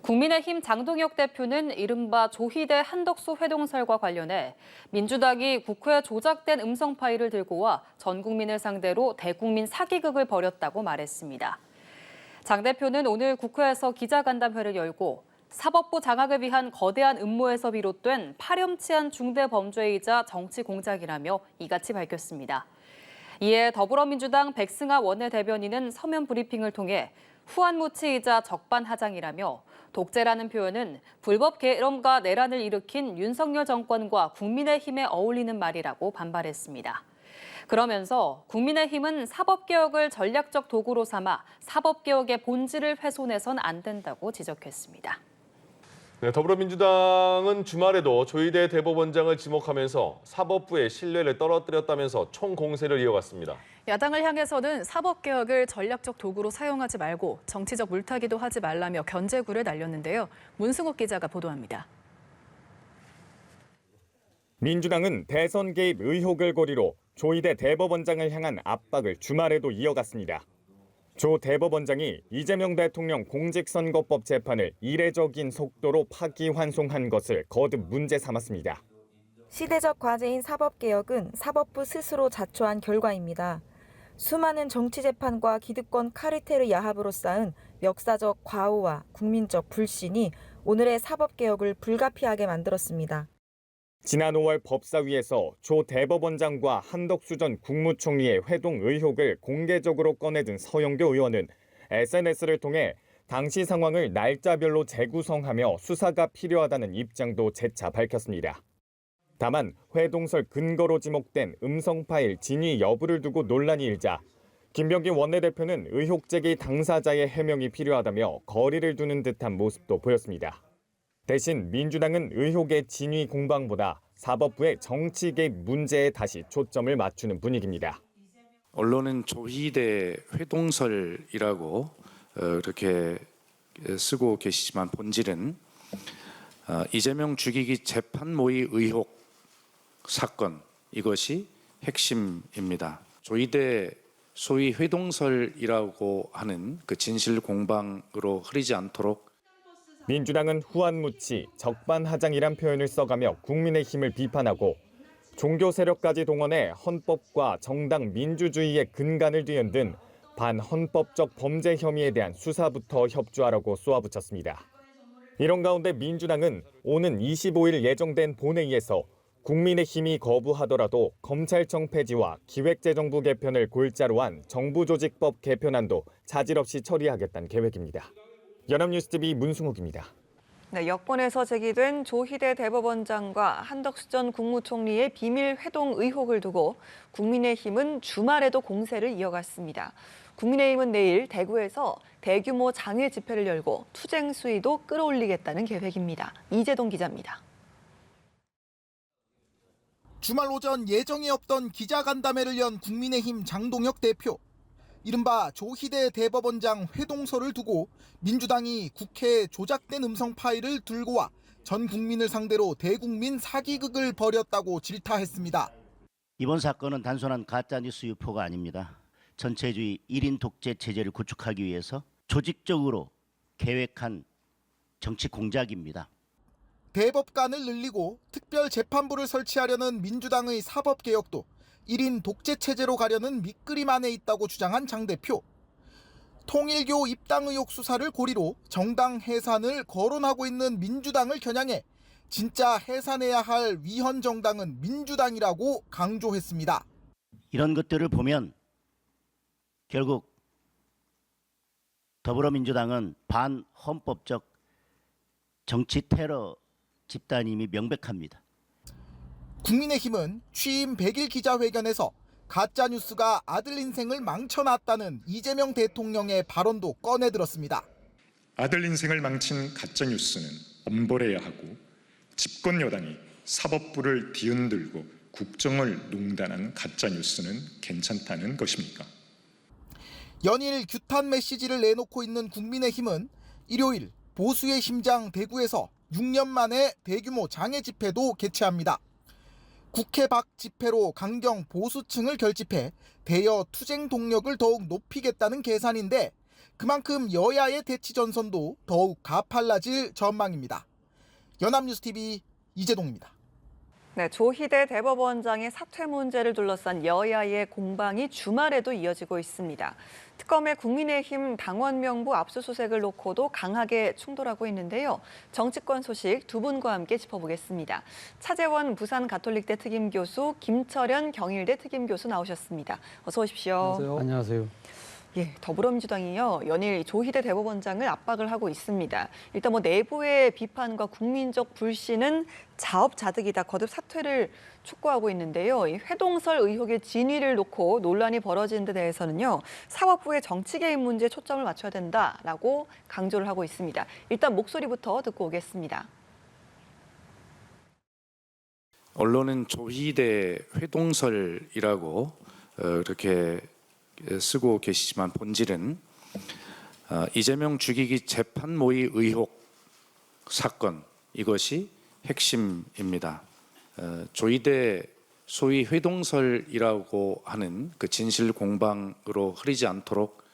국민의힘 장동혁 대표는 이른바 조희대 한덕수 회동설과 관련해 민주당이 국회에 조작된 음성 파일을 들고 와 전 국민을 상대로 대국민 사기극을 벌였다고 말했습니다. 장 대표는 오늘 국회에서 기자간담회를 열고 사법부 장악을 위한 거대한 음모에서 비롯된 파렴치한 중대 범죄이자 정치 공작이라며 이같이 밝혔습니다. 이에 더불어민주당 백승하 원내대변인은 서면 브리핑을 통해 후한무치이자 적반하장이라며 독재라는 표현은 불법 계엄과 내란을 일으킨 윤석열 정권과 국민의힘에 어울리는 말이라고 반발했습니다. 그러면서 국민의힘은 사법개혁을 전략적 도구로 삼아 사법개혁의 본질을 훼손해선 안 된다고 지적했습니다. 네, 더불어민주당은 주말에도 조희대 대법원장을 지목하면서 사법부의 신뢰를 떨어뜨렸다면서 총공세를 이어갔습니다. 야당을 향해서는 사법개혁을 전략적 도구로 사용하지 말고 정치적 물타기도 하지 말라며 견제구를 날렸는데요. 문승욱 기자가 보도합니다. 민주당은 대선 개입 의혹을 고리로 조희대 대법원장을 향한 압박을 주말에도 이어갔습니다. 조 대법원장이 이재명 대통령 공직선거법 재판을 이례적인 속도로 파기환송한 것을 거듭 문제 삼았습니다. 시대적 과제인 사법개혁은 사법부 스스로 자초한 결과입니다. 수많은 정치재판과 기득권 카르텔의 야합으로 쌓은 역사적 과오와 국민적 불신이 오늘의 사법개혁을 불가피하게 만들었습니다. 지난 5월 법사위에서 조 대법원장과 한덕수 전 국무총리의 회동 의혹을 공개적으로 꺼내든 서영교 의원은 SNS를 통해 당시 상황을 날짜별로 재구성하며 수사가 필요하다는 입장도 재차 밝혔습니다. 다만 회동설 근거로 지목된 음성 파일 진위 여부를 두고 논란이 일자 김병기 원내대표는 의혹 제기 당사자의 해명이 필요하다며 거리를 두는 듯한 모습도 보였습니다. 대신 민주당은 의혹의 진위 공방보다 사법부의 정치 개입 문제에 다시 초점을 맞추는 분위기입니다. 언론은 조희대 회동설이라고 이렇게 쓰고 계시지만 본질은 이재명 죽이기 재판 모의 의혹 사건, 이것이 핵심입니다. 조희대 소위 회동설이라고 하는 그 진실 공방으로 흐리지 않도록 민주당은 후한무치, 적반하장이란 표현을 써가며 국민의힘을 비판하고 종교 세력까지 동원해 헌법과 정당 민주주의의 근간을 뒤흔든 반헌법적 범죄 혐의에 대한 수사부터 협조하라고 쏘아붙였습니다. 이런 가운데 민주당은 오는 25일 예정된 본회의에서 국민의힘이 거부하더라도 검찰청 폐지와 기획재정부 개편을 골자로 한 정부조직법 개편안도 차질 없이 처리하겠다는 계획입니다. 연합뉴스TV 문승욱입니다. 네, 여권에서 제기된 조희대 대법원장과 한덕수 전 국무총리의 비밀 회동 의혹을 두고 국민의힘은 주말에도 공세를 이어갔습니다. 국민의힘은 내일 대구에서 대규모 장외 집회를 열고 투쟁 수위도 끌어올리겠다는 계획입니다. 이재동 기자입니다. 주말 오전 예정이 없던 기자간담회를 연 국민의힘 장동혁 대표. 이른바 조희대 대법원장 회동설을 두고 민주당이 국회에 조작된 음성 파일을 들고 와 전 국민을 상대로 대국민 사기극을 벌였다고 질타했습니다. 이번 사건은 단순한 가짜뉴스 유포가 아닙니다. 전체주의 1인 독재 체제를 구축하기 위해서 조직적으로 계획한 정치 공작입니다. 대법관을 늘리고 특별재판부를 설치하려는 민주당의 사법개혁도 1인 독재 체제로 가려는 밑그림 안에 있다고 주장한 장 대표. 통일교 입당 의혹 수사를 고리로 정당 해산을 거론하고 있는 민주당을 겨냥해 진짜 해산해야 할 위헌 정당은 민주당이라고 강조했습니다. 이런 것들을 보면 결국 더불어민주당은 반헌법적 정치 테러 집단임이 명백합니다. 국민의힘은 취임 100일 기자회견에서 가짜뉴스가 아들 인생을 망쳐놨다는 이재명 대통령의 발언도 꺼내들었습니다. 아들 인생을 망친 가짜뉴스는 엄벌해야 하고 집권 여당이 사법부를 뒤흔들고 국정을 농단한 가짜뉴스는 괜찮다는 것입니까? 연일 규탄 메시지를 내놓고 있는 국민의힘은 일요일 보수의 심장 대구에서 6년 만에 대규모 장애 집회도 개최합니다. 국회 밖 집회로 강경 보수층을 결집해 대여 투쟁 동력을 더욱 높이겠다는 계산인데 그만큼 여야의 대치 전선도 더욱 가팔라질 전망입니다. 연합뉴스TV 이재동입니다. 네, 조희대 대법원장의 사퇴 문제를 둘러싼 여야의 공방이 주말에도 이어지고 있습니다. 특검의 국민의힘 당원 명부 압수수색을 놓고도 강하게 충돌하고 있는데요. 정치권 소식 두 분과 함께 짚어보겠습니다. 차재원 부산가톨릭대 특임교수, 김철현 경일대 특임교수 나오셨습니다. 어서 오십시오. 안녕하세요. 예, 더불어민주당이요, 연일 조희대 대법원장을 압박을 하고 있습니다. 일단 내부의 비판과 국민적 불신은 자업자득이다, 거듭 사퇴를 촉구하고 있는데요. 이 회동설 의혹의 진위를 놓고 논란이 벌어진 데 대해서는요, 사법부의 정치 개입 문제에 초점을 맞춰야 된다라고 강조를 하고 있습니다. 일단 목소리부터 듣고 오겠습니다. 언론은 조희대 회동설이라고 이렇게 쓰고 계시지만 본질은 이재명 죽이기 재판 모의 의혹 사건, 이것이 핵심입니다. 조희대 소위 회동설이라고 하는 그 진실 공방으로 흐리지 않도록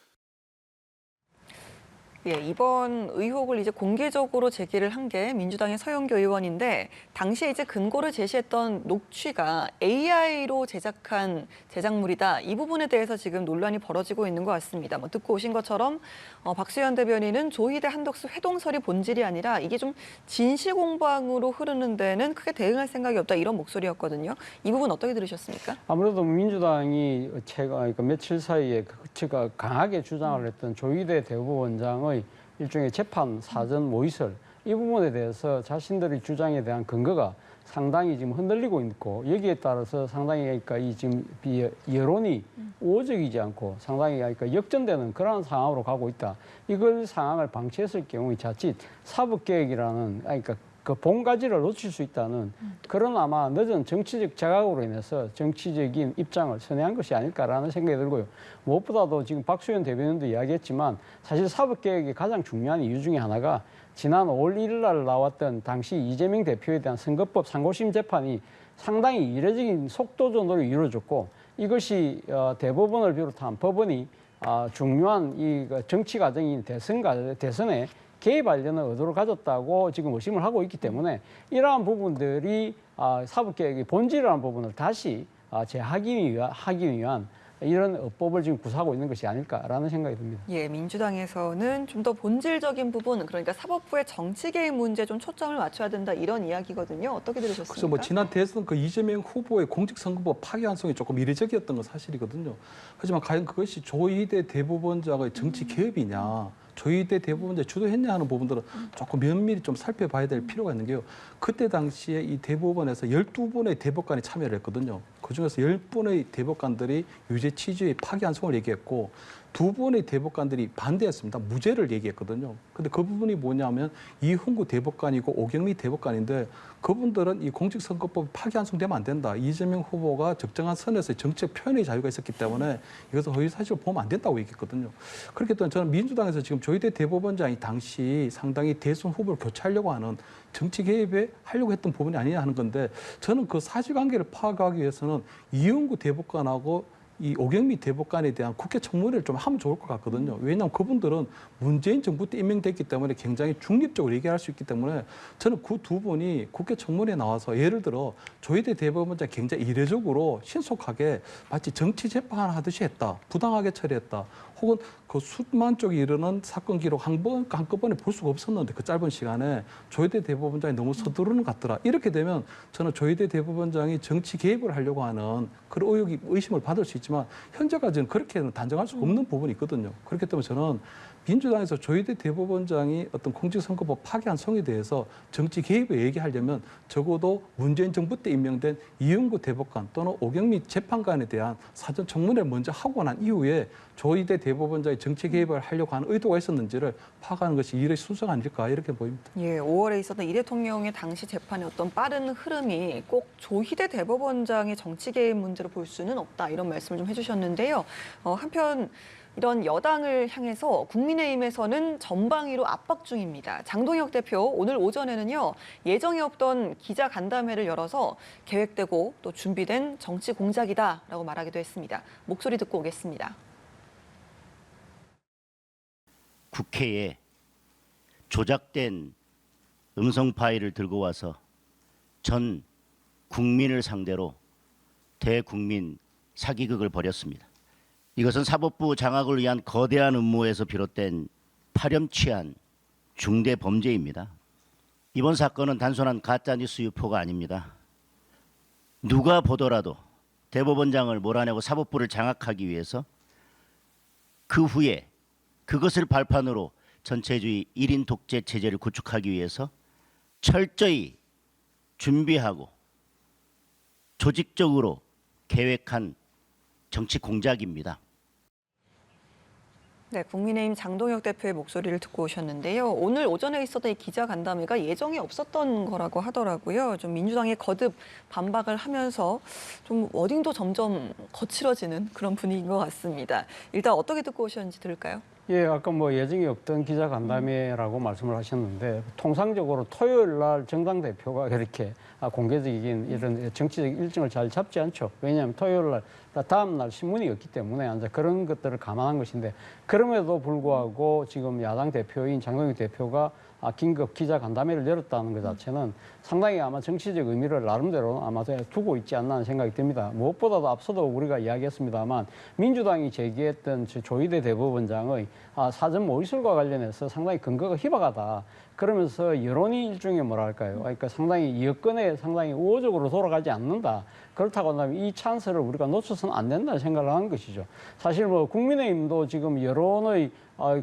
예, 이번 의혹을 이제 공개적으로 제기를 한 게 민주당의 서영교 의원인데, 당시에 이제 근거를 제시했던 녹취가 AI로 제작한 제작물이다. 이 부분에 대해서 지금 논란이 벌어지고 있는 것 같습니다. 듣고 오신 것처럼 박수현 대변인은 조희대 한덕수 회동설이 본질이 아니라 이게 좀 진실 공방으로 흐르는 데는 크게 대응할 생각이 없다, 이런 목소리였거든요. 이 부분 어떻게 들으셨습니까? 아무래도 민주당이 그러니까 며칠 사이에 그치가 강하게 주장을 했던 조희대 대법원장의 일종의 재판 사전 모의설, 이 부분에 대해서 자신들의 주장에 대한 근거가 상당히 지금 흔들리고 있고, 여기에 따라서 상당히 그러니까 이 지금 여론이 우호적이지 않고 상당히 그러니까 역전되는 그런 상황으로 가고 있다. 이걸 상황을 방치했을 경우 자칫 사법개혁이라는 그러니까 그 본가지를 놓칠 수 있다는 그런 아마 늦은 정치적 자각으로 인해서 정치적인 입장을 선회한 것이 아닐까라는 생각이 들고요. 무엇보다도 지금 박수현 대변인도 이야기했지만 사실 사법개혁의 가장 중요한 이유 중에 하나가 지난 5월 1일 날 나왔던 당시 이재명 대표에 대한 선거법 상고심 재판이 상당히 이례적인 속도전으로 이루어졌고, 이것이 대법원을 비롯한 법원이 중요한 이 정치 과정인 대선에 개입하려는 의도를 가졌다고 지금 의심을 하고 있기 때문에 이러한 부분들이 사법개혁의 본질이라는 부분을 다시 재하기 위한 이런 어법을 지금 구사하고 있는 것이 아닐까라는 생각이 듭니다. 예, 민주당에서는 좀 더 본질적인 부분, 그러니까 사법부의 정치 개입 문제에 좀 초점을 맞춰야 된다, 이런 이야기거든요. 어떻게 들으셨습니까? 그래서 지난 대선 그 이재명 후보의 공직선거법 파기환송이 조금 이례적이었던 건 사실이거든요. 하지만 과연 그것이 조희대 대법원장의 정치 개입이냐, 조희대 대법원장이 주도했냐 하는 부분들은 조금 면밀히 좀 살펴봐야 될 필요가 있는 게요. 그때 당시에 이 대법원에서 12분의 대법관이 참여를 했거든요. 그중에서 10분의 대법관들이 유죄 취지의 파기환송을 얘기했고, 2분의 대법관들이 반대했습니다. 무죄를 얘기했거든요. 근데 그 부분이 뭐냐면 이훈구 대법관이고 오경미 대법관인데, 그분들은 이 공직선거법이 파기환송되면 안 된다. 이재명 후보가 적정한 선에서 정책 표현의 자유가 있었기 때문에 이것을 허위사실을 보면 안 된다고 얘기했거든요. 그렇기 때문에 저는 민주당에서 지금 조희대 대법원장이 당시 상당히 대선 후보를 교체하려고 하는 정치 개입에 하려고 했던 부분이 아니냐 하는 건데, 저는 그 사실관계를 파악하기 위해서는 이훈구 대법관하고 이 오경미 대법관에 대한 국회 청문회를 좀 하면 좋을 것 같거든요. 왜냐하면 그분들은 문재인 정부 때 임명됐기 때문에 굉장히 중립적으로 얘기할 수 있기 때문에 저는 그 두 분이 국회 청문회에 나와서 예를 들어 조희대 대법원장이 굉장히 이례적으로 신속하게 마치 정치 재판하듯이 했다, 부당하게 처리했다, 혹은 그 수만 쪽에 이르는 사건 기록 한꺼번에 볼 수가 없었는데 그 짧은 시간에 조희대 대법원장이 너무 서두르는 것 같더라. 이렇게 되면 저는 조희대 대법원장이 정치 개입을 하려고 하는 그런 의심을 받을 수 있지만 현재까지는 그렇게는 단정할 수 없는 부분이 있거든요. 그렇기 때문에 저는 민주당에서 조희대 대법원장이 어떤 공직선거법 파기환송에 대해서 정치 개입을 얘기하려면 적어도 문재인 정부 때 임명된 이훈구 대법관 또는 오경미 재판관에 대한 사전 청문회를 먼저 하고 난 이후에 조희대 대법원장이 정치 개입을 하려고 하는 의도가 있었는지를 파악하는 것이 일의 순서가 아닐까, 이렇게 보입니다. 예, 5월에 있었던 이 대통령의 당시 재판의 어떤 빠른 흐름이 꼭 조희대 대법원장의 정치 개입 문제로 볼 수는 없다, 이런 말씀을 좀 해주셨는데요. 한편 이런 여당을 향해서 국민의힘에서는 전방위로 압박 중입니다. 장동혁 대표 오늘 오전에는요, 예정이 없던 기자 간담회를 열어서 계획되고 또 준비된 정치 공작이다라고 말하기도 했습니다. 목소리 듣고 오겠습니다. 국회에 조작된 음성 파일을 들고 와서 전 국민을 상대로 대국민 사기극을 벌였습니다. 이것은 사법부 장악을 위한 거대한 음모에서 비롯된 파렴치한 중대 범죄입니다. 이번 사건은 단순한 가짜뉴스 유포가 아닙니다. 누가 보더라도 대법원장을 몰아내고 사법부를 장악하기 위해서 그 후에 그것을 발판으로 전체주의 1인 독재 체제를 구축하기 위해서 철저히 준비하고 조직적으로 계획한 정치 공작입니다. 네, 국민의힘 장동혁 대표의 목소리를 듣고 오셨는데요. 오늘 오전에 있었던 이 기자간담회가 예정에 없었던 거라고 하더라고요. 좀 민주당이 거듭 반박을 하면서 좀 워딩도 점점 거칠어지는 그런 분위기인 것 같습니다. 일단 어떻게 듣고 오셨는지 들을까요? 예, 아까 뭐 예정이 없던 기자간담회라고 말씀을 하셨는데 통상적으로 토요일 날 정당 대표가 그렇게 공개적인 이런 정치적 일정을 잘 잡지 않죠. 왜냐하면 토요일 날 다음 날 신문이 없기 때문에 이제 그런 것들을 감안한 것인데 그럼에도 불구하고 지금 야당 대표인 장동혁 대표가 긴급 기자간담회를 열었다는 것 자체는 상당히 아마 정치적 의미를 나름대로 아마 두고 있지 않나 하는 생각이 듭니다. 무엇보다도 앞서도 우리가 이야기했습니다만 민주당이 제기했던 조희대 대법원장의 사전 모의술과 관련해서 상당히 근거가 희박하다. 그러면서 여론이 일종의 뭐랄까요. 그러니까 상당히 여건에 상당히 우호적으로 돌아가지 않는다. 그렇다고 한다면 이 찬스를 우리가 놓쳐서는 안 된다는 생각을 하는 것이죠. 사실 뭐 국민의힘도 지금 여론의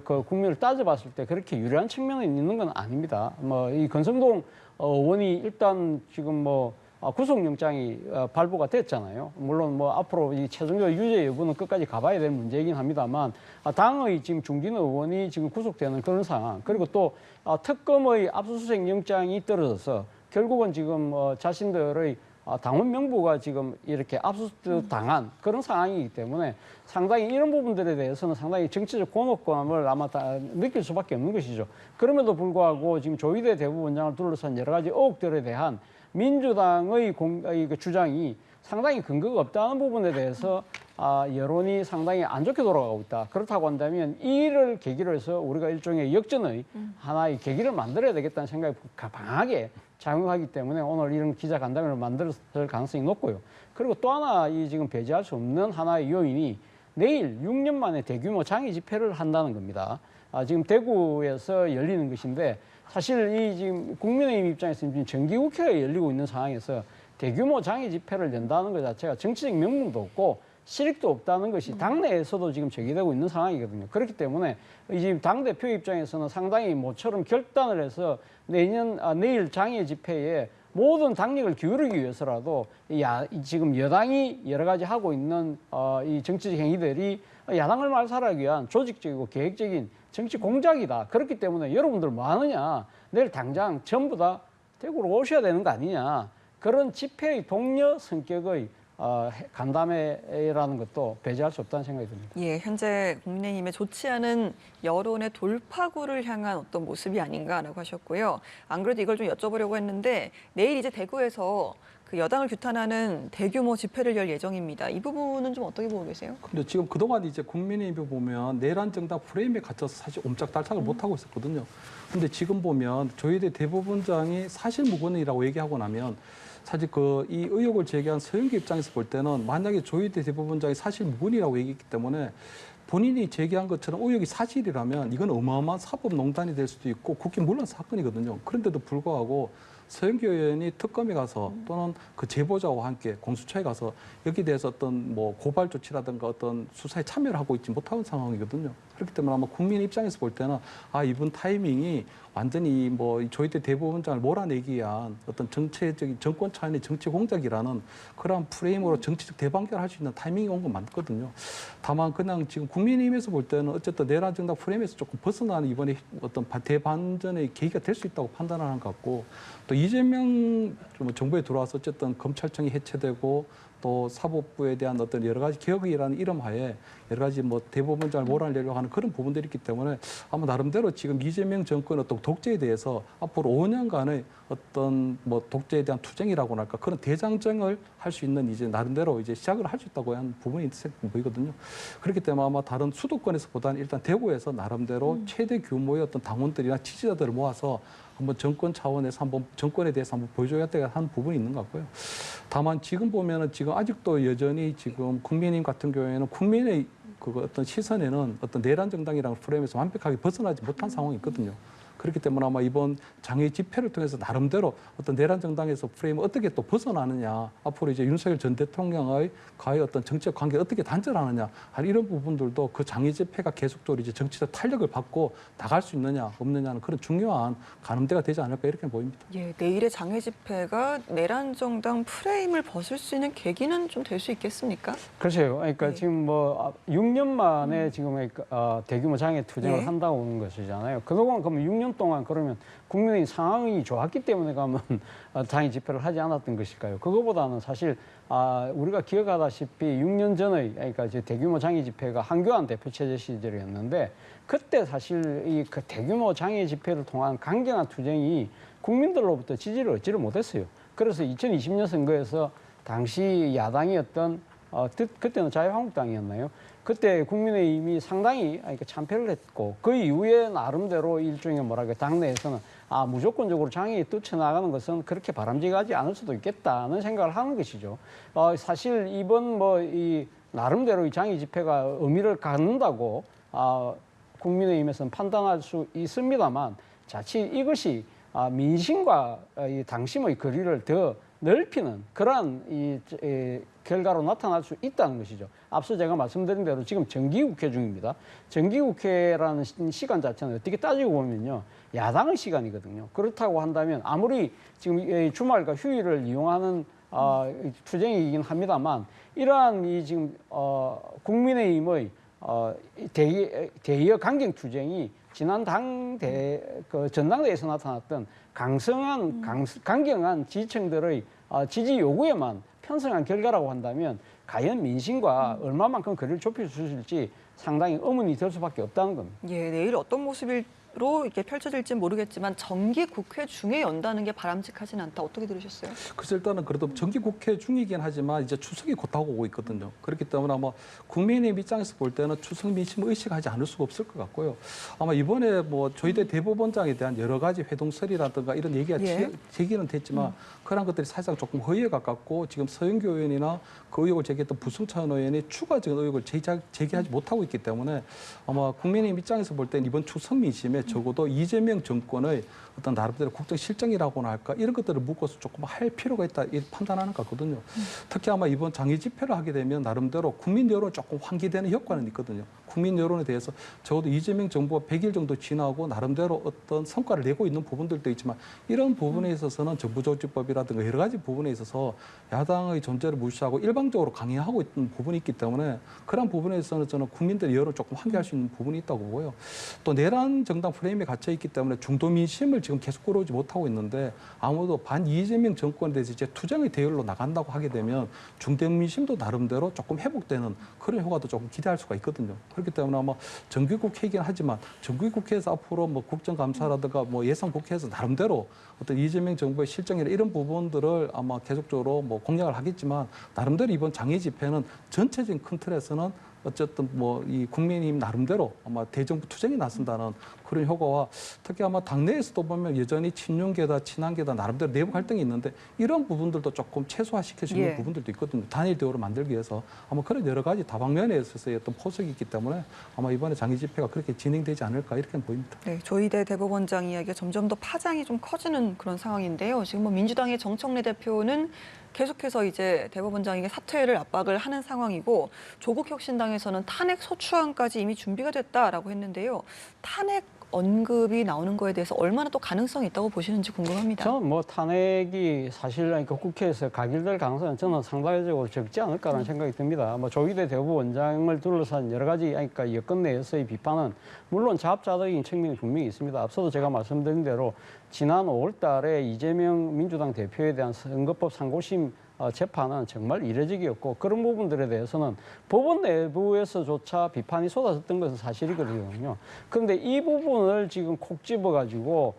그 국민을 따져봤을 때 그렇게 유리한 측면이 있는 건 아닙니다. 뭐 이 권성동 의원이 일단 지금 뭐 구속영장이 발부가 됐잖아요. 물론 뭐 앞으로 이 최종적 유죄 여부는 끝까지 가봐야 될 문제이긴 합니다만 당의 지금 중진 의원이 지금 구속되는 그런 상황 그리고 또 특검의 압수수색 영장이 떨어져서 결국은 지금 자신들의 당원 명부가 지금 이렇게 압수당한 그런 상황이기 때문에 상당히 이런 부분들에 대해서는 상당히 정치적 곤혹감을 아마 다 느낄 수밖에 없는 것이죠. 그럼에도 불구하고 지금 조희대 대법원장을 둘러싼 여러 가지 의혹들에 대한 민주당의 주장이 상당히 근거가 없다는 부분에 대해서 여론이 상당히 안 좋게 돌아가고 있다. 그렇다고 한다면 이를 계기로 해서 우리가 일종의 역전의 하나의 계기를 만들어야 되겠다는 생각이 강하게 작용하기 때문에 오늘 이런 기자간담회를 만들었을 가능성이 높고요. 그리고 또 하나 이 지금 배제할 수 없는 하나의 요인이 내일 6년 만에 대규모 장애 집회를 한다는 겁니다. 지금 대구에서 열리는 것인데 사실 이 지금 국민의힘 입장에서는 지금 정기국회가 열리고 있는 상황에서 대규모 장애 집회를 연다는 것 자체가 정치적 명분도 없고 실익도 없다는 것이 당내에서도 지금 제기되고 있는 상황이거든요. 그렇기 때문에 지금 당대표 입장에서는 상당히 모처럼 결단을 해서 내일 장애 집회에 모든 당력을 기울이기 위해서라도 지금 여당이 여러 가지 하고 있는 이 정치적 행위들이 야당을 말살하기 위한 조직적이고 계획적인 정치 공작이다. 그렇기 때문에 여러분들 뭐 하느냐. 내일 당장 전부 다 대구로 오셔야 되는 거 아니냐. 그런 집회의 동료 성격의 간담회라는 것도 배제할 수 없다는 생각이 듭니다. 예, 현재 국민의힘의 좋지 않은 여론의 돌파구를 향한 어떤 모습이 아닌가라고 하셨고요. 안 그래도 이걸 좀 여쭤보려고 했는데 내일 이제 대구에서 그 여당을 규탄하는 대규모 집회를 열 예정입니다. 이 부분은 좀 어떻게 보고 계세요? 근데 지금 그동안 이제 국민의힘 보면 내란 정당 프레임에 갇혀서 사실 옴짝달싹을 못 하고 있었거든요. 근데 지금 보면 조희대 대법원장이 사실 무근이라고 얘기하고 나면 사실 이 의혹을 제기한 서영교 입장에서 볼 때는 만약에 조희대 대법원장이 사실 무근이라고 얘기했기 때문에 본인이 제기한 것처럼 의혹이 사실이라면 이건 어마어마한 사법농단이 될 수도 있고 국회 문란 사건이거든요. 그런데도 불구하고 서영교 의원이 특검에 가서 또는 그 제보자와 함께 공수처에 가서 여기에 대해서 어떤 뭐 고발 조치라든가 어떤 수사에 참여를 하고 있지 못하는 상황이거든요. 그렇기 때문에 아마 국민 입장에서 볼 때는 이번 타이밍이 완전히 뭐 조희대 대법원장을 몰아내기 위한 어떤 정치적인 정권 차원의 정치 공작이라는 그런 프레임으로 정치적 대방결을 할 수 있는 타이밍이 온 건 맞거든요. 다만 그냥 지금 국민의힘에서 볼 때는 어쨌든 내란 정당 프레임에서 조금 벗어나는 이번에 어떤 대반전의 계기가 될 수 있다고 판단하는 것 같고 또 이재명 정부에 들어와서 어쨌든 검찰청이 해체되고 또 사법부에 대한 어떤 여러 가지 개혁이라는 이름 하에 여러 가지 뭐 대법원장을 몰아내려고 하는 그런 부분들이 있기 때문에 아마 나름대로 지금 이재명 정권의 어떤 독재에 대해서 앞으로 5년간의 어떤 뭐 독재에 대한 투쟁이라고나 할까 그런 대장정을 할 수 있는 이제 나름대로 이제 시작을 할 수 있다고 하는 부분이 보이거든요. 그렇기 때문에 아마 다른 수도권에서보다는 일단 대구에서 나름대로 최대 규모의 어떤 당원들이나 지지자들을 모아서 한번 정권 차원에서 한번 정권에 대해서 한번 보여줘야 하는 부분이 있는 것 같고요. 다만 지금 보면은 지금 아직도 여전히 지금 국민의힘 같은 경우에는 국민의 그 어떤 시선에는 어떤 내란 정당이라는 프레임에서 완벽하게 벗어나지 못한 상황이 있거든요. 그렇기 때문에 아마 이번 장애 집회를 통해서 나름대로 어떤 내란 정당에서 프레임을 어떻게 또 벗어나느냐, 앞으로 이제 윤석열 전 대통령의 과의 어떤 정치적 관계를 어떻게 단절하느냐, 이런 부분들도 그 장애 집회가 계속적으로 이제 정치적 탄력을 받고 나갈 수 있느냐 없느냐는 그런 중요한 가늠대가 되지 않을까 이렇게 보입니다. 예, 내일의 장애 집회가 내란 정당 프레임을 벗을 수 있는 계기는 좀 될 수 있겠습니까? 글쎄요. 그러니까 지금 뭐 6년 만에 지금 대규모 장애 투쟁을 한다고 하는 것이잖아요. 그동안 그러면 6년 동안 그러면 국민의 상황이 좋았기 때문에 가면 장애 집회를 하지 않았던 것일까요? 그거보다는 사실 우리가 기억하다시피 6년 전의 그러니까 이제 대규모 장애 집회가 한교안 대표 체제 시절이었는데 그때 사실 이 그 대규모 장애 집회를 통한 강경한 투쟁이 국민들로부터 지지를 얻지를 못했어요. 그래서 2020년 선거에서 당시 야당이었던 그때는 자유한국당이었나요? 그때 국민의힘이 상당히 참패를 했고 그 이후에 나름대로 일종의 뭐랄까 당내에서는 무조건적으로 장애에 뛰쳐나가는 것은 그렇게 바람직하지 않을 수도 있겠다는 생각을 하는 것이죠. 사실 이번 이 나름대로 이 장애 집회가 의미를 갖는다고 국민의힘에서는 판단할 수 있습니다만 자칫 이것이 민심과 이 당심의 거리를 더 넓히는 그러한 결과로 나타날 수 있다는 것이죠. 앞서 제가 말씀드린 대로 지금 정기국회 중입니다. 정기국회라는 시간 자체는 어떻게 따지고 보면요. 야당의 시간이거든요. 그렇다고 한다면 아무리 지금 주말과 휴일을 이용하는 투쟁이긴 합니다만 이러한 지금 국민의힘의 대의어 강경 투쟁이 지난 전당대회에서 나타났던 강경한 지지층들의 지지 요구에만 편성한 결과라고 한다면 과연 민심과 얼마만큼 거리를 좁힐 수 있을지 상당히 의문이 될 수밖에 없다는 겁니다. 예, 내일 어떤 모습으로 이렇게 펼쳐질지는 모르겠지만 정기 국회 중에 연다는 게 바람직하진 않다. 어떻게 들으셨어요? 그래서 일단은 그래도 정기 국회 중이긴 하지만 이제 추석이 곧 다가오고 있거든요. 그렇기 때문에 아마 국민의힘 입장에서 볼 때는 추석 민심을 의식하지 않을 수가 없을 것 같고요. 아마 이번에 뭐 조희대 대법원장에 대한 여러 가지 회동설이라든가 이런 얘기가 제기는 됐지만 그런 것들이 사실상 조금 허위에 가깝고 지금 서영교 의원이나 그 의혹을 제기했던 부승찬 의원이 추가적인 의혹을 제기하지 못하고 있기 때문에 아마 국민의힘 입장에서 볼 때는 이번 추석 민심에 적어도 이재명 정권의 어떤 나름대로 국정 실정이라고나 할까 이런 것들을 묶어서 조금 할 필요가 있다 이 판단하는 것 같거든요. 특히 아마 이번 장애 집회를 하게 되면 나름대로 국민 여론 조금 환기되는 효과는 있거든요. 국민 여론에 대해서 적어도 이재명 정부가 100일 정도 지나고 나름대로 어떤 성과를 내고 있는 부분들도 있지만 이런 부분에 있어서는 정부조직법이라든가 여러 가지 부분에 있어서 야당의 존재를 무시하고 일방적으로 강행하고 있는 부분이 있기 때문에 그런 부분에 있어서는 저는 국민들의 여론을 조금 환기할 수 있는 부분이 있다고 보고요. 또 내란 정당 프레임에 갇혀 있기 때문에 중도 민심을 지금 계속 끌어오지 못하고 있는데 아무도 반 이재명 정권에 대해서 이제 투쟁의 대열로 나간다고 하게 되면 중도 민심도 나름대로 조금 회복되는 그런 효과도 조금 기대할 수가 있거든요. 그렇기 때문에 아마 정기국회이긴 하지만 정기국회에서 앞으로 뭐 국정감사라든가 뭐 예산국회에서 나름대로 어떤 이재명 정부의 실정이나 이런 부분들을 아마 계속적으로 뭐 공략을 하겠지만 나름대로 이번 장애 집회는 전체적인 큰 틀에서는 어쨌든 뭐 이 국민의힘 나름대로 아마 대정부 투쟁에 나선다는 그런 효과와 특히 아마 당내에서도 보면 여전히 친윤계다 친한계다 나름대로 내부 갈등이 있는데 이런 부분들도 조금 최소화시킬 수 있는 부분들도 있거든요. 단일 대우를 만들기 위해서 아마 그런 여러 가지 다방면에 있어서의 어떤 포석이 있기 때문에 아마 이번에 장애 집회가 그렇게 진행되지 않을까 이렇게 보입니다. 네, 조희대 대법원장 이야기가 점점 더 파장이 좀 커지는 그런 상황인데요. 지금 뭐 민주당의 정청래 대표는 계속해서 이제 대법원장에게 사퇴를 압박을 하는 상황이고 조국 혁신당에서는 탄핵 소추안까지 이미 준비가 됐다라고 했는데요. 탄핵 언급이 나오는 거에 대해서 얼마나 또 가능성이 있다고 보시는지 궁금합니다. 저는 뭐 탄핵이 사실 국회에서 가결될 가능성은 저는 상당히적으로 적지 않을까라는 생각이 듭니다. 뭐 조희대 대법원장을 둘러싼 여러 가지 여권 내에서의 비판은 물론 자업자득인 측면이 분명히 있습니다. 앞서도 제가 말씀드린 대로 지난 5월 달에 이재명 민주당 대표에 대한 선거법 상고심 재판은 정말 이례적이었고 그런 부분들에 대해서는 법원 내부에서조차 비판이 쏟아졌던 것은 사실이거든요. 그런데 이 부분을 지금 콕 집어가지고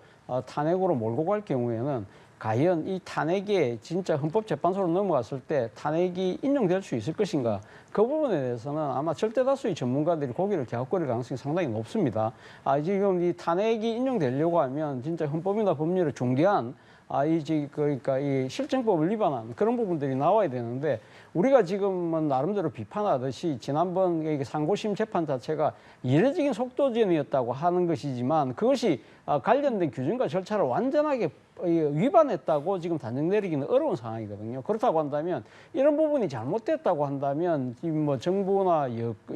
탄핵으로 몰고 갈 경우에는 과연 이 탄핵이 진짜 헌법재판소로 넘어갔을 때 탄핵이 인용될 수 있을 것인가? 그 부분에 대해서는 아마 절대 다수의 전문가들이 고개를 갸웃거릴 가능성이 상당히 높습니다. 지금 이 탄핵이 인용되려고 하면 진짜 헌법이나 법률의 중대한 그러니까 이 실정법을 위반한 그런 부분들이 나와야 되는데 우리가 지금은 나름대로 비판하듯이 지난번 상고심 재판 자체가 이례적인 속도전이었다고 하는 것이지만 그것이 관련된 규정과 절차를 완전하게 위반했다고 지금 단정 내리기는 어려운 상황이거든요. 그렇다고 한다면 이런 부분이 잘못됐다고 한다면 지금 뭐 정부나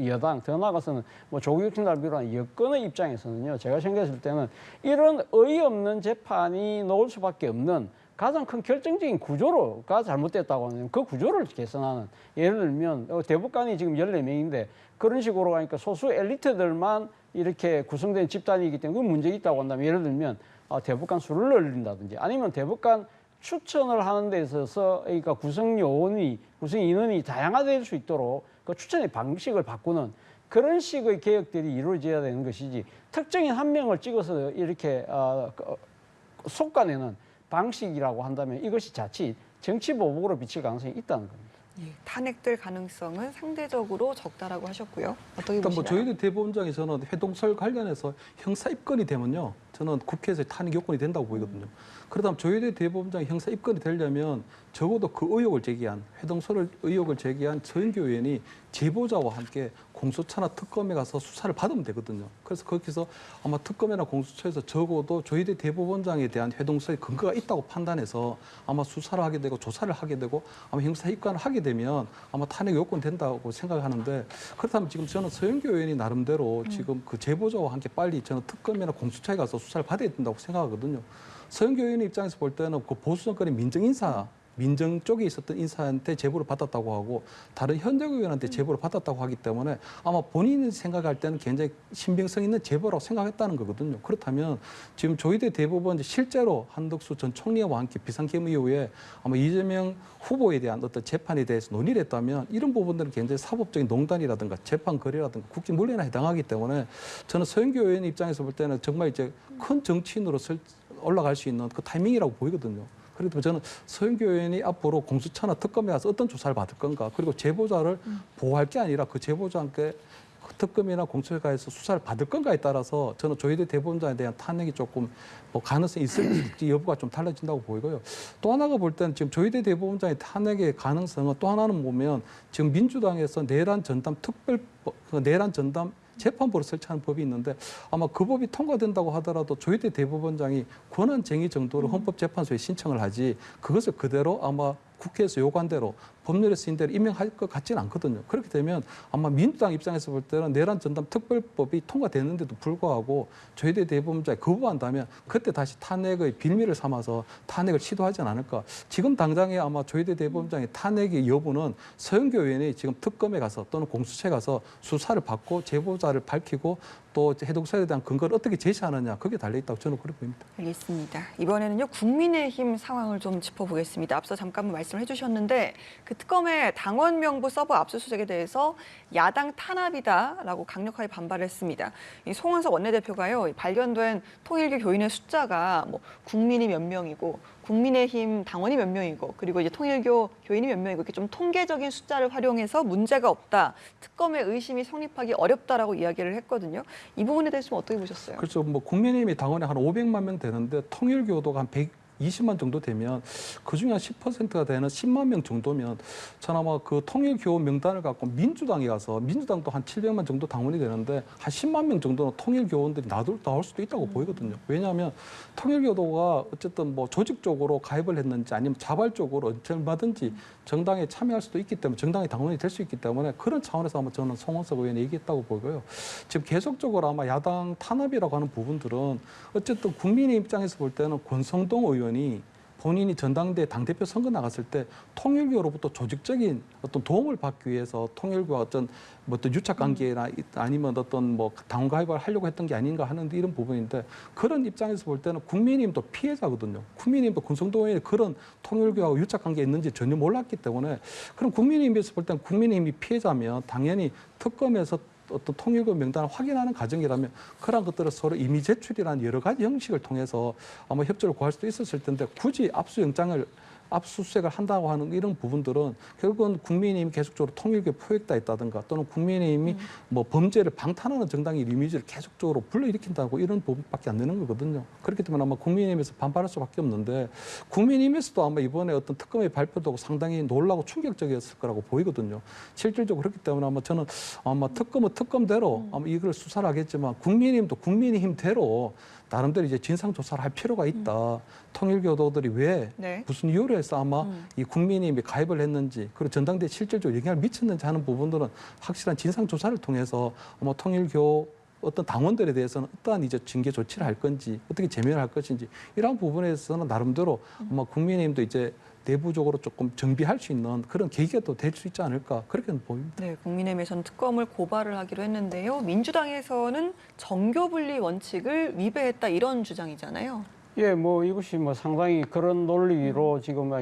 여당 더 나아가서는 뭐 조국혁신당을 비롯한 여권의 입장에서는요. 제가 생각했을 때는 이런 어이없는 재판이 나올 수밖에 없는 가장 큰 결정적인 구조가 잘못됐다고 하면 그 구조를 개선하는 예를 들면 대법관이 지금 14명인데 그런 식으로 가니까 소수 엘리트들만 이렇게 구성된 집단이기 때문에 그 문제가 있다고 한다면 예를 들면 대법관 수를 늘린다든지 아니면 대법관 추천을 하는 데 있어서 그러니까 구성 인원이 다양화될 수 있도록 그 추천의 방식을 바꾸는 그런 식의 개혁들이 이루어져야 되는 것이지 특정인 한 명을 찍어서 이렇게 속아내는 방식이라고 한다면 이것이 자칫 정치 보복으로 비칠 가능성이 있다는 겁니다. 탄핵될 가능성은 상대적으로 적다라고 하셨고요. 어떻게 일단 보시나요? 저희들 대법원장이 저는 회동설 관련해서 형사 입건이 되면요, 저는 국회에서 탄핵 요건이 된다고 보이거든요. 그렇다면 저희들 대법원장이 형사 입건이 되려면 적어도 그 의혹을 제기한 회동설 의혹을 제기한 서영교 의원이 제보자와 함께 공수처나 특검에 가서 수사를 받으면 되거든요. 그래서 거기서 아마 특검이나 공수처에서 적어도 저희들 대법원장에 대한 회동설의 근거가 있다고 판단해서 아마 수사를 하게 되고 조사를 하게 되고 아마 형사 입건을 하게 되면 아마 탄핵 요건 된다고 생각하는데 그렇다면 지금 저는 서영교 의원이 나름대로 지금 그 제보자와 함께 빨리 저는 특검이나 공수처에 가서 수사를 받아야 된다고 생각하거든요. 서영교 의원 입장에서 볼 때는 그 보수 정권의 민정 쪽에 있었던 인사한테 제보를 받았다고 하고 다른 현역 의원한테 제보를 받았다고 하기 때문에 아마 본인이 생각할 때는 굉장히 신빙성 있는 제보라고 생각했다는 거거든요. 그렇다면 지금 조희대 대법원 실제로 한덕수 전 총리와 함께 비상계엄 이후에 아마 이재명 후보에 대한 어떤 재판에 대해서 논의를 했다면 이런 부분들은 굉장히 사법적인 농단이라든가 재판 거래라든가 국제 물리에 해당하기 때문에 저는 서영교 의원 입장에서 볼 때는 정말 이제 큰 정치인으로 올라갈 수 있는 그 타이밍이라고 보이거든요. 그래도 저는 서영교 의원이 앞으로 공수처나 특검에 가서 어떤 조사를 받을 건가 그리고 제보자를 보호할 게 아니라 그 제보자한테 특검이나 공수처에 가서 수사를 받을 건가에 따라서 저는 조희대 대법원장에 대한 탄핵이 조금 뭐 가능성이 있을지 여부가 좀 달라진다고 보이고요. 또 하나가 볼 때는 지금 조희대 대법원장의 탄핵의 가능성은 또 하나는 보면 지금 민주당에서 내란 전담 재판부를 설치하는 법이 있는데 아마 그 법이 통과된다고 하더라도 조희대 대법원장이 권한쟁의 정도로 헌법재판소에 신청을 하지 그것을 그대로 아마 국회에서 요구한 대로 법률에 쓰인 대로 임명할 것 같지는 않거든요. 그렇게 되면 아마 민주당 입장에서 볼 때는 내란 전담 특별법이 통과됐는데도 불구하고 조희대 대법원장이 거부한다면 그때 다시 탄핵의 빌미를 삼아서 탄핵을 시도하지 않을까. 지금 당장에 아마 조희대 대법원장의 탄핵의 여부는 서영교 의원이 지금 특검에 가서 또는 공수처에 가서 수사를 받고 제보자를 밝히고 또 해독사에 대한 근거를 어떻게 제시하느냐 그게 달려있다고 저는 그렇게 보입니다. 알겠습니다. 이번에는요 국민의힘 상황을 좀 짚어보겠습니다. 앞서 잠깐 말씀을 해주셨는데 그 특검의 당원 명부 서버 압수수색에 대해서 야당 탄압이다라고 강력하게 반발을 했습니다. 이 송원석 원내대표가요 발견된 통일교 교인의 숫자가 뭐 국민이 몇 명이고 국민의힘 당원이 몇 명이고 그리고 이제 통일교 교인이 몇 명이고 이렇게 좀 통계적인 숫자를 활용해서 문제가 없다. 특검의 의심이 성립하기 어렵다라고 이야기를 했거든요. 이 부분에 대해서 어떻게 보셨어요? 그렇죠. 뭐 국민의힘이 당원이 한 500만 명 되는데 통일교도가 한 120만 정도 되면 그중에 한 10%가 되는 10만 명 정도면 전 아마 그 통일교 명단을 갖고 민주당에 가서 민주당도 한 700만 정도 당원이 되는데 한 10만 명 정도는 통일교원들이 나올 수도 있다고 보이거든요. 왜냐하면 통일교도가 어쨌든 뭐 조직적으로 가입을 했는지 아니면 자발적으로 얼마든지 정당에 참여할 수도 있기 때문에 정당의 당원이 될 수 있기 때문에 그런 차원에서 아마 저는 송원석 의원이 얘기했다고 보고요. 지금 계속적으로 아마 야당 탄압이라고 하는 부분들은 어쨌든 국민의 입장에서 볼 때는 권성동 의원이 본인이 전당대 당대표 선거 나갔을 때 통일교로부터 조직적인 어떤 도움을 받기 위해서 통일교와 어떤 유착 관계나 아니면 어떤 당원 가입을 하려고 했던 게 아닌가 하는데 이런 부분인데 그런 입장에서 볼 때는 국민의힘도 피해자거든요. 국민의힘도 권성동 의원이 그런 통일교하고 유착 관계가 있는지 전혀 몰랐기 때문에 그럼 국민의힘에서 볼 때는 국민의힘이 피해자면 당연히 특검에서 어떤 통일교 명단을 확인하는 과정이라면 그런 것들을 서로 이미 제출이라는 여러 가지 형식을 통해서 아마 협조를 구할 수도 있었을 텐데 굳이 압수수색을 한다고 하는 이런 부분들은 결국은 국민의힘이 계속적으로 통일교에 포획돼 있다든가 또는 국민의힘이 범죄를 방탄하는 정당의 이미지를 계속적으로 불러일으킨다고 이런 부분밖에 안 되는 거거든요. 그렇기 때문에 아마 국민의힘에서 반발할 수밖에 없는데 국민의힘에서도 아마 이번에 어떤 특검의 발표도 상당히 놀라고 충격적이었을 거라고 보이거든요. 실질적으로 그렇기 때문에 아마 저는 아마 특검은 특검대로 아마 이걸 수사를 하겠지만 국민의힘도 국민의힘대로 나름대로 이제 진상 조사를 할 필요가 있다. 통일교도들이 왜 무슨 이유로 해서 아마 이 국민의힘이 가입을 했는지 그리고 전당대에 실질적으로 영향을 미쳤는지 하는 부분들은 확실한 진상 조사를 통해서 아마 통일교 어떤 당원들에 대해서는 어떠한 이제 징계 조치를 할 건지 어떻게 제명을 할 것인지 이러한 부분에서는 나름대로 아마 국민의힘도 이제 내부적으로 조금 정비할 수 있는 그런 계기가 또 될 수 있지 않을까 그렇게 보입니다. 네, 국민의힘에서는 특검을 고발을 하기로 했는데요. 민주당에서는 정교분리 원칙을 위배했다 이런 주장이잖아요. 예, 이것이 상당히 그런 논리로 지금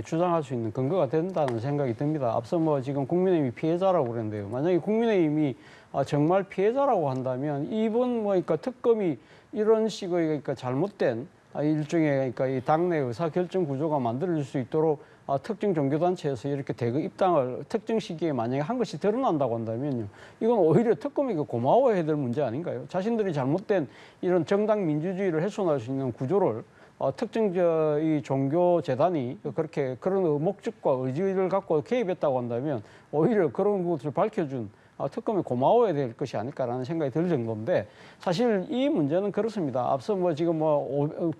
주장할 수 있는 근거가 된다는 생각이 듭니다. 앞서 지금 국민의힘이 피해자라고 그랬는데요. 만약에 국민의힘이 정말 피해자라고 한다면 이번 특검이 이런 식의 잘못된 일종의 이 당내 의사 결정 구조가 만들어질 수 있도록 특정 종교단체에서 이렇게 대거 입당을 특정 시기에 만약에 한 것이 드러난다고 한다면요. 이건 오히려 특검에게 고마워해야 될 문제 아닌가요? 자신들이 잘못된 이런 정당 민주주의를 훼손할 수 있는 구조를 특정 이 종교 재단이 그렇게 그런 목적과 의지를 갖고 개입했다고 한다면 오히려 그런 것을 밝혀준 특검이 고마워야 될 것이 아닐까라는 생각이 들 정도인데 사실 이 문제는 그렇습니다. 앞서 지금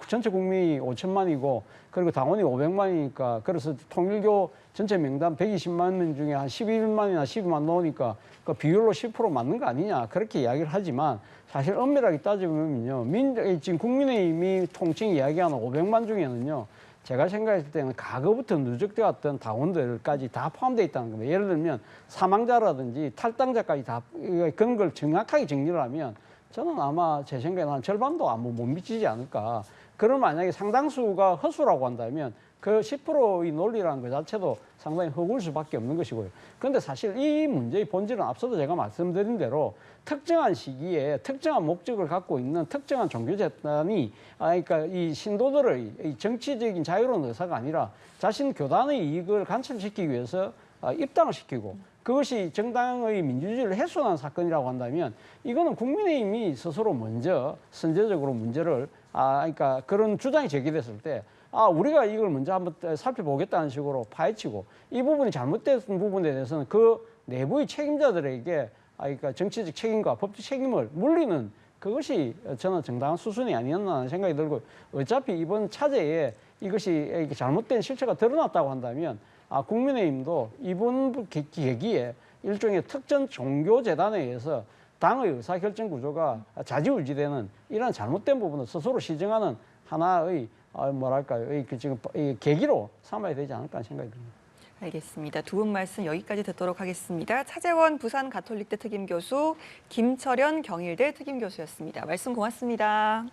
전체 국민이 5천만이고 그리고 당원이 500만이니까 그래서 통일교 전체 명단 120만 명 중에 한 11만이나 12만 나오니까 그 비율로 10% 맞는 거 아니냐 그렇게 이야기를 하지만 사실 엄밀하게 따져보면요. 지금 국민의힘이 통칭 이야기하는 500만 중에는요. 제가 생각했을 때는 과거부터 누적돼 왔던 당원들까지 다 포함되어 있다는 겁니다. 예를 들면 사망자라든지 탈당자까지 다 그런 걸 정확하게 정리를 하면 저는 아마 제 생각에는 한 절반도 아마 못 미치지 않을까. 그럼 만약에 상당수가 허수라고 한다면 그 10%의 논리라는 것 자체도 상당히 허구일 수밖에 없는 것이고요. 그런데 사실 이 문제의 본질은 앞서도 제가 말씀드린 대로 특정한 시기에 특정한 목적을 갖고 있는 특정한 종교재단이 그러니까 이 신도들의 이 정치적인 자유로운 의사가 아니라 자신 교단의 이익을 관철시키기 위해서 입당을 시키고 그것이 정당의 민주주의를 훼손한 사건이라고 한다면 이거는 국민의힘이 스스로 먼저 선제적으로 문제를 그러니까 그런 주장이 제기됐을 때 우리가 이걸 먼저 한번 살펴보겠다는 식으로 파헤치고 이 부분이 잘못된 부분에 대해서는 그 내부의 책임자들에게 그러니까 정치적 책임과 법적 책임을 물리는 그것이 저는 정당한 수순이 아니었나 하는 생각이 들고 어차피 이번 차제에 이것이 잘못된 실체가 드러났다고 한다면 국민의힘도 이번 계기에 일종의 특정 종교재단에 의해서 당의 의사결정 구조가 좌지우지되는 이런 잘못된 부분을 스스로 시정하는 하나의 지금 계기로 삼아야 되지 않을까 하는 생각이 듭니다. 알겠습니다. 두 분 말씀 여기까지 듣도록 하겠습니다. 차재원 부산 가톨릭대 특임교수, 김철현 경일대 특임교수였습니다. 말씀 고맙습니다.